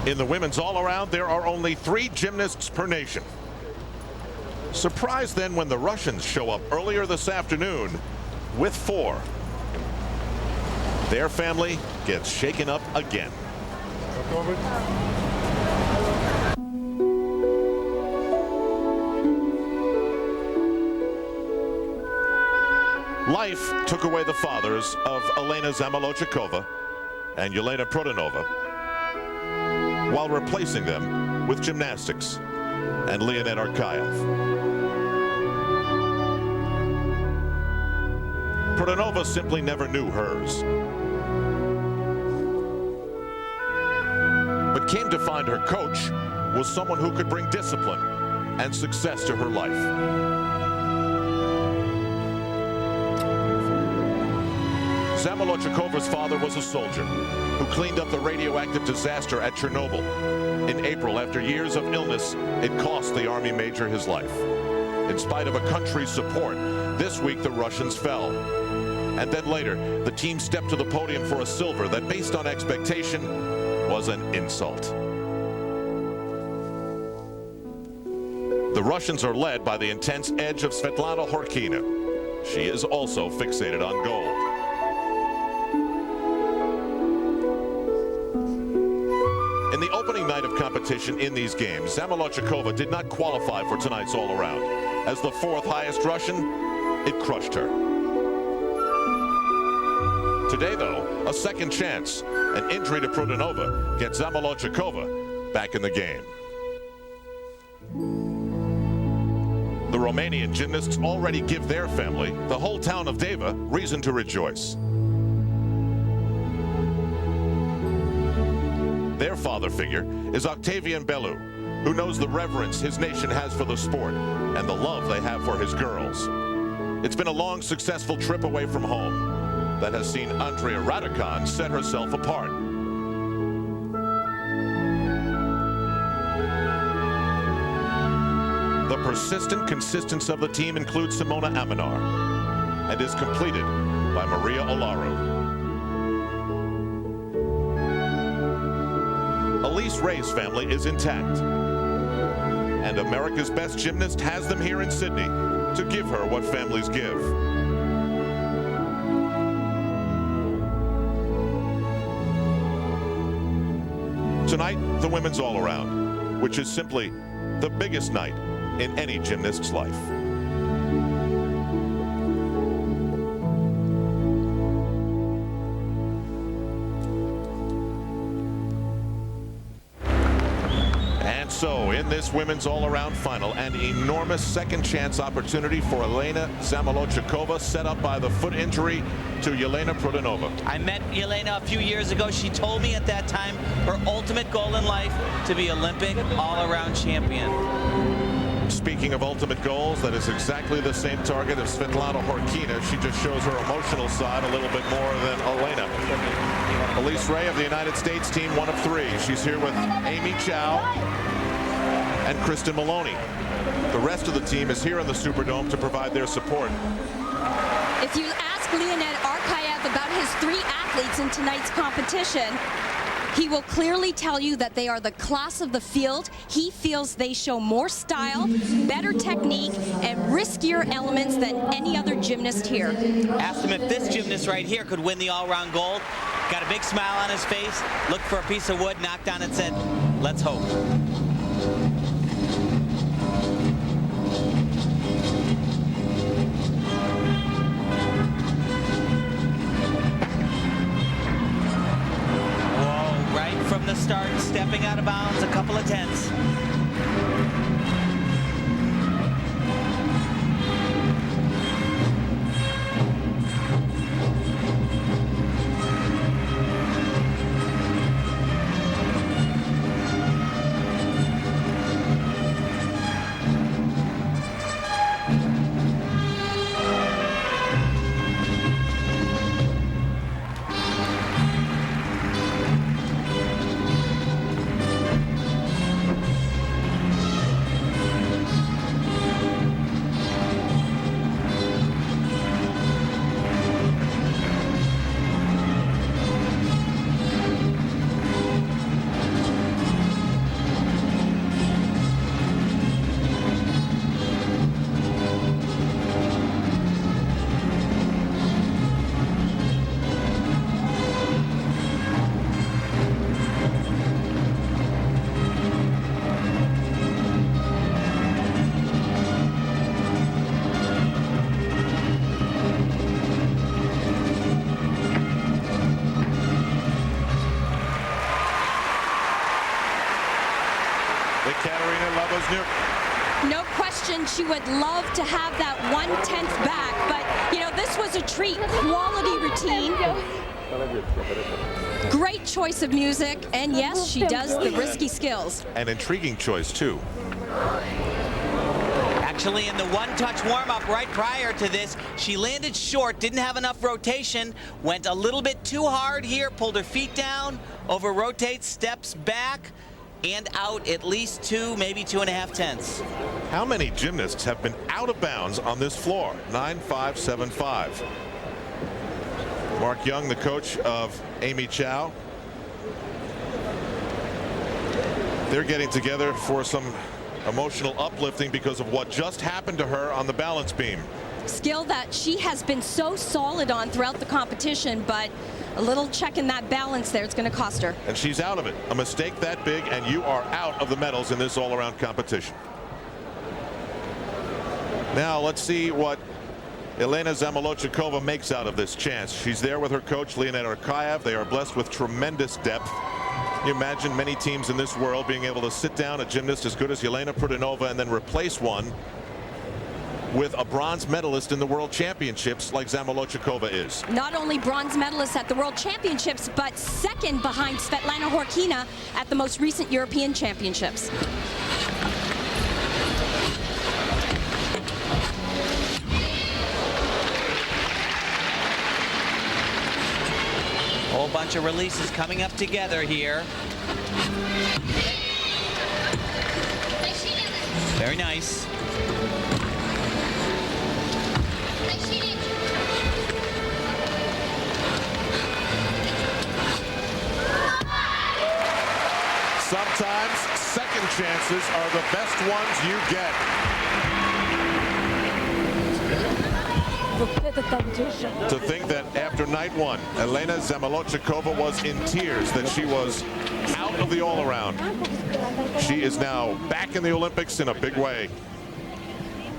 In the women's all-around, there are only 3 gymnasts per nation. Surprise then when the Russians show up earlier this afternoon with 4. Their family gets shaken up again. Life took away the fathers of Elena Zamolodchikova and Elena Prodanova, while replacing them with gymnastics and Leonid Arkayev. Prodanova simply never knew hers, but came to find her coach was someone who could bring discipline and success to her life. Zamolodchikova's father was a soldier who cleaned up the radioactive disaster at Chernobyl. In April, after years of illness, it cost the Army major his life. In spite of a country's support, this week the Russians fell. And then later, the team stepped to the podium for a silver that, based on expectation, was an insult. The Russians are led by the intense edge of Svetlana Horkina. She is also fixated on gold. In the opening night of competition in these games, Zamolodchikova did not qualify for tonight's all-around. As the 4th highest Russian, it crushed her. Today, though, a second chance. An injury to Prodanova gets Zamolodchikova back in the game. The Romanian gymnasts already give their family, the whole town of Deva, reason to rejoice. Their father figure is Octavian Belu, who knows the reverence his nation has for the sport and the love they have for his girls. It's been a long, successful trip away from home that has seen Andrea Radikon set herself apart. The persistent consistency of the team includes Simona Aminar and is completed by Maria Olaru. Elise Ray's family is intact, and America's best gymnast has them here in Sydney to give her what families give. Tonight, the women's all-around, which is simply the biggest night in any gymnast's life. So, in this women's all-around final, an enormous second-chance opportunity for Elena Zamolodchikova, set up by the foot injury to Elena Prodanova. I met Elena a few years ago. She told me at that time her ultimate goal in life to be Olympic all-around champion. Speaking of ultimate goals, that is exactly the same target of Svetlana Horkina. She just shows her emotional side a little bit more than Elena. Elise Ray of the United States team, 1 of 3. She's here with Amy Chow and Kristen Maloney. The rest of the team is here in the Superdome to provide their support. If you ask Leonid Arkayev about his 3 athletes in tonight's competition, he will clearly tell you that they are the class of the field. He feels they show more style, better technique, and riskier elements than any other gymnast here. Asked him if this gymnast right here could win the all-round gold. Got a big smile on his face, looked for a piece of wood, knocked on it, said, "Let's hope." From the start, stepping out of bounds, a couple of tenths. Ekaterina Lobaznyuk. No question she would love to have that 1/10 back, but, you know, this was a treat. Quality routine. Great choice of music, and yes, she does the risky skills. An intriguing choice, too. Actually, in the one-touch warm-up right prior to this, she landed short, didn't have enough rotation, went a little bit too hard here, pulled her feet down, over-rotates, steps back, and out at least 2, maybe 2.5 tenths. How many gymnasts have been out of bounds on this floor? 9-5-7-5. Mark Young, the coach of Amy Chow. They're getting together for some emotional uplifting because of what just happened to her on the balance beam. Skill that she has been so solid on throughout the competition, but a little check in that balance there, it's going to cost her. And she's out of it. A mistake that big and you are out of the medals in this all-around competition. Now let's see what Elena Zamolodchikova makes out of this chance. She's there with her coach Leonid Arkayev. They are blessed with tremendous depth. Can you imagine many teams in this world being able to sit down a gymnast as good as Yelena Prudinova and then replace one with a bronze medalist in the World Championships like Zamolodchikova is. Not only bronze medalist at the World Championships, but second behind Svetlana Horkina at the most recent European Championships. Whole bunch of releases coming up together here. Very nice. Sometimes second chances are the best ones you get. To think that after night one, Elena Zamolodchikova was in tears that she was out of the all-around. She is now back in the Olympics in a big way.